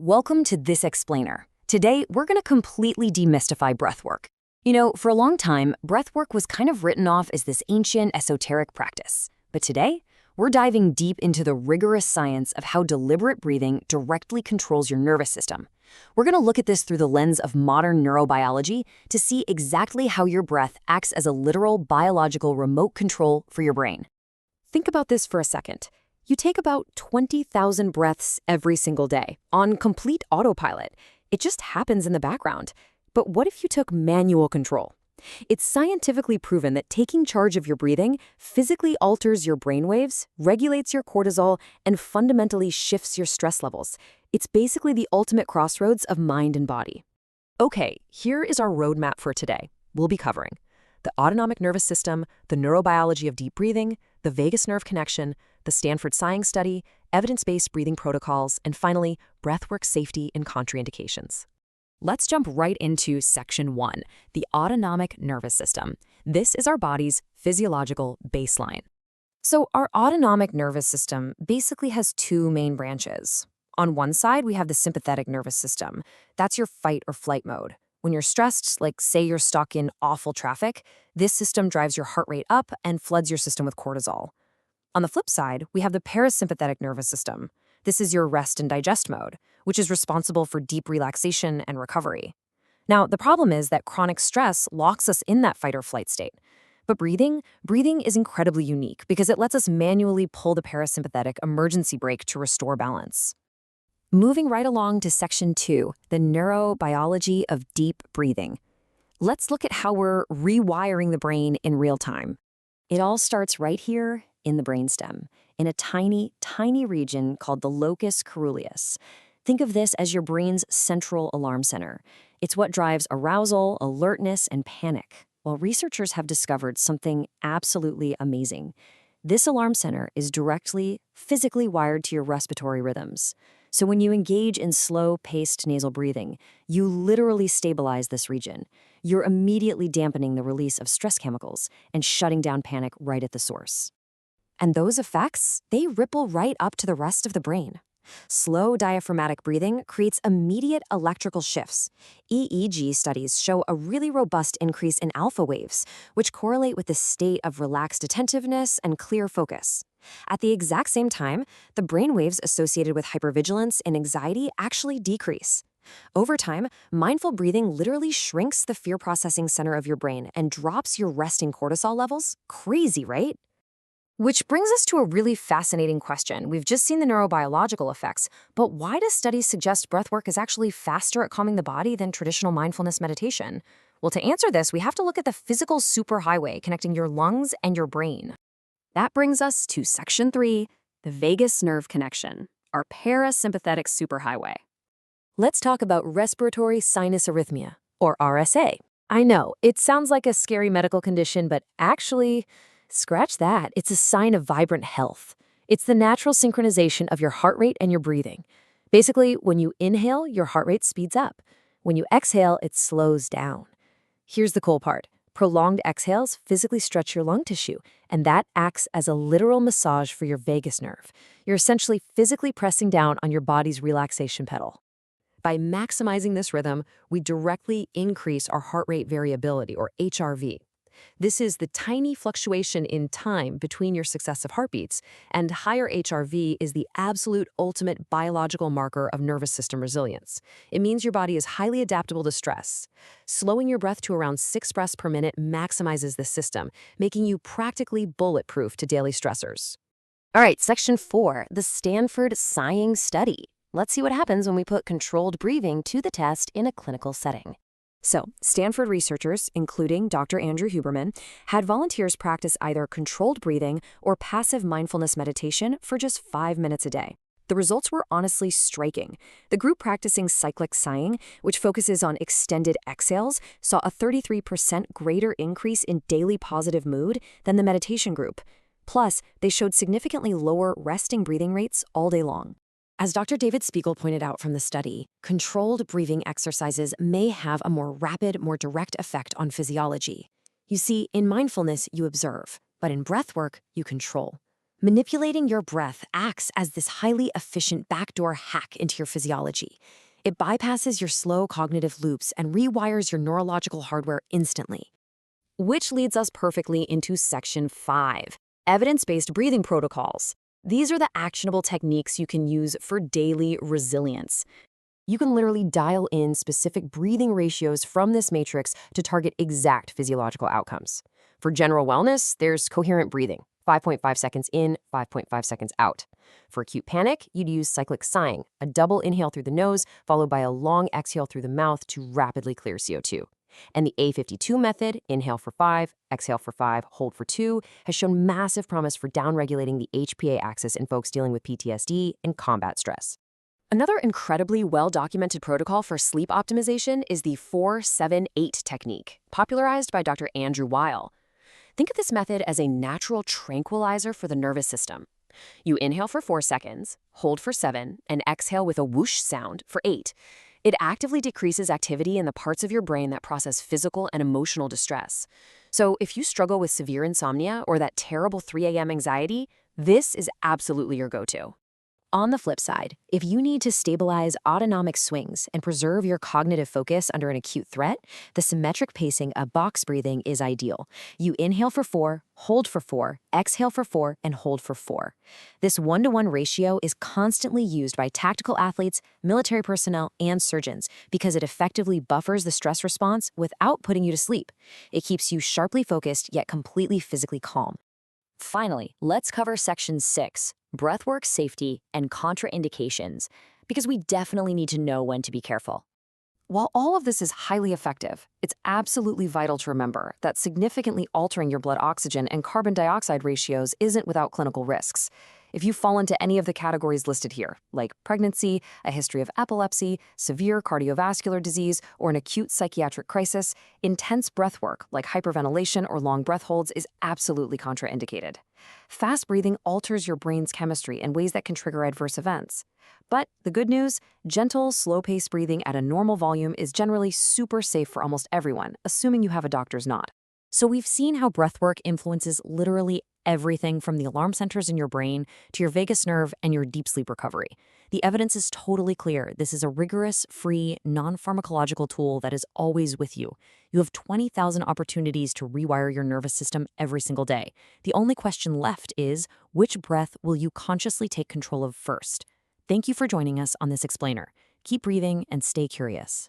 Welcome to This Explainer. Today, we're going to completely demystify breathwork. For a long time, breathwork was kind of written off as this ancient, esoteric practice. But today, we're diving deep into the rigorous science of how deliberate breathing directly controls your nervous system. We're going to look at this through the lens of modern neurobiology to see exactly how your breath acts as a literal biological remote control for your brain. Think about this for a second. You take about 20,000 breaths every single day on complete autopilot. It just happens in the background. But what if you took manual control? It's scientifically proven that taking charge of your breathing physically alters your brainwaves, regulates your cortisol, and fundamentally shifts your stress levels. It's basically the ultimate crossroads of mind and body. Okay, here is our roadmap for today. We'll be covering the autonomic nervous system, the neurobiology of deep breathing, the vagus nerve connection, the Stanford sighing study, evidence-based breathing protocols, and finally, breathwork safety and contraindications. Let's jump right into Section 1, the autonomic nervous system. This is our body's physiological baseline. So our autonomic nervous system basically has two main branches. On one side, we have the sympathetic nervous system. That's your fight or flight mode. When you're stressed, like say you're stuck in awful traffic, this system drives your heart rate up and floods your system with cortisol. On the flip side, we have the parasympathetic nervous system. This is your rest and digest mode, which is responsible for deep relaxation and recovery. Now, the problem is that chronic stress locks us in that fight or flight state. But breathing is incredibly unique because it lets us manually pull the parasympathetic emergency brake to restore balance. Moving right along to Section 2, the neurobiology of deep breathing. Let's look at how we're rewiring the brain in real time. It all starts right here in the brainstem, in a tiny, tiny region called the locus coeruleus. Think of this as your brain's central alarm center. It's what drives arousal, alertness, and panic. Well, researchers have discovered something absolutely amazing. This alarm center is directly, physically wired to your respiratory rhythms. So when you engage in slow-paced nasal breathing, you literally stabilize this region. You're immediately dampening the release of stress chemicals and shutting down panic right at the source. And those effects, they ripple right up to the rest of the brain. Slow diaphragmatic breathing creates immediate electrical shifts. EEG studies show a really robust increase in alpha waves, which correlate with the state of relaxed attentiveness and clear focus. At the exact same time, the brain waves associated with hypervigilance and anxiety actually decrease. Over time, mindful breathing literally shrinks the fear processing center of your brain and drops your resting cortisol levels. Crazy, right? Which brings us to a really fascinating question. We've just seen the neurobiological effects, but why do studies suggest breathwork is actually faster at calming the body than traditional mindfulness meditation? Well, to answer this, we have to look at the physical superhighway connecting your lungs and your brain. That brings us to Section 3, the vagus nerve connection, our parasympathetic superhighway. Let's talk about respiratory sinus arrhythmia, or RSA. I know, it sounds like a scary medical condition, but actually, scratch that. It's a sign of vibrant health. It's the natural synchronization of your heart rate and your breathing. Basically, when you inhale, your heart rate speeds up. When you exhale, it slows down. Here's the cool part. Prolonged exhales physically stretch your lung tissue, and that acts as a literal massage for your vagus nerve. You're essentially physically pressing down on your body's relaxation pedal. By maximizing this rhythm, we directly increase our heart rate variability, or HRV. This is the tiny fluctuation in time between your successive heartbeats, and higher HRV is the absolute ultimate biological marker of nervous system resilience. It means your body is highly adaptable to stress. Slowing your breath to around 6 breaths per minute maximizes this system, making you practically bulletproof to daily stressors. All right, Section 4, the Stanford sighing study. Let's see what happens when we put controlled breathing to the test in a clinical setting. So, Stanford researchers, including Dr. Andrew Huberman, had volunteers practice either controlled breathing or passive mindfulness meditation for just 5 minutes a day. The results were honestly striking. The group practicing cyclic sighing, which focuses on extended exhales, saw a 33% greater increase in daily positive mood than the meditation group. Plus, they showed significantly lower resting breathing rates all day long. As Dr. David Spiegel pointed out from the study, controlled breathing exercises may have a more rapid, more direct effect on physiology. You see, in mindfulness, you observe, but in breathwork, you control. Manipulating your breath acts as this highly efficient backdoor hack into your physiology. It bypasses your slow cognitive loops and rewires your neurological hardware instantly. Which leads us perfectly into Section 5, evidence-based breathing protocols. These are the actionable techniques you can use for daily resilience. You can literally dial in specific breathing ratios from this matrix to target exact physiological outcomes. For general wellness, there's coherent breathing, 5.5 seconds in, 5.5 seconds out. For acute panic, you'd use cyclic sighing, a double inhale through the nose followed by a long exhale through the mouth to rapidly clear CO2. And the A52 method, inhale for 5, exhale for 5, hold for 2, has shown massive promise for downregulating the HPA axis in folks dealing with PTSD and combat stress. Another incredibly well-documented protocol for sleep optimization is the 4-7-8 technique, popularized by Dr. Andrew Weil. Think of this method as a natural tranquilizer for the nervous system. You inhale for 4 seconds, hold for 7, and exhale with a whoosh sound for 8. It actively decreases activity in the parts of your brain that process physical and emotional distress. So if you struggle with severe insomnia or that terrible 3 a.m. anxiety, this is absolutely your go-to. On the flip side, if you need to stabilize autonomic swings and preserve your cognitive focus under an acute threat, the symmetric pacing of box breathing is ideal. You inhale for 4, hold for 4, exhale for 4, and hold for 4. This 1-to-1 ratio is constantly used by tactical athletes, military personnel, and surgeons because it effectively buffers the stress response without putting you to sleep. It keeps you sharply focused yet completely physically calm. Finally, let's cover Section 6, breathwork safety and contraindications, because we definitely need to know when to be careful. While all of this is highly effective, it's absolutely vital to remember that significantly altering your blood oxygen and carbon dioxide ratios isn't without clinical risks. If you fall into any of the categories listed here, like pregnancy, a history of epilepsy, severe cardiovascular disease, or an acute psychiatric crisis, intense breath work like hyperventilation or long breath holds is absolutely contraindicated. Fast breathing alters your brain's chemistry in ways that can trigger adverse events. But the good news, gentle, slow-paced breathing at a normal volume is generally super safe for almost everyone, assuming you have a doctor's nod. So we've seen how breathwork influences literally everything from the alarm centers in your brain to your vagus nerve and your deep sleep recovery. The evidence is totally clear. This is a rigorous, free, non-pharmacological tool that is always with you. You have 20,000 opportunities to rewire your nervous system every single day. The only question left is, which breath will you consciously take control of first? Thank you for joining us on this explainer. Keep breathing and stay curious.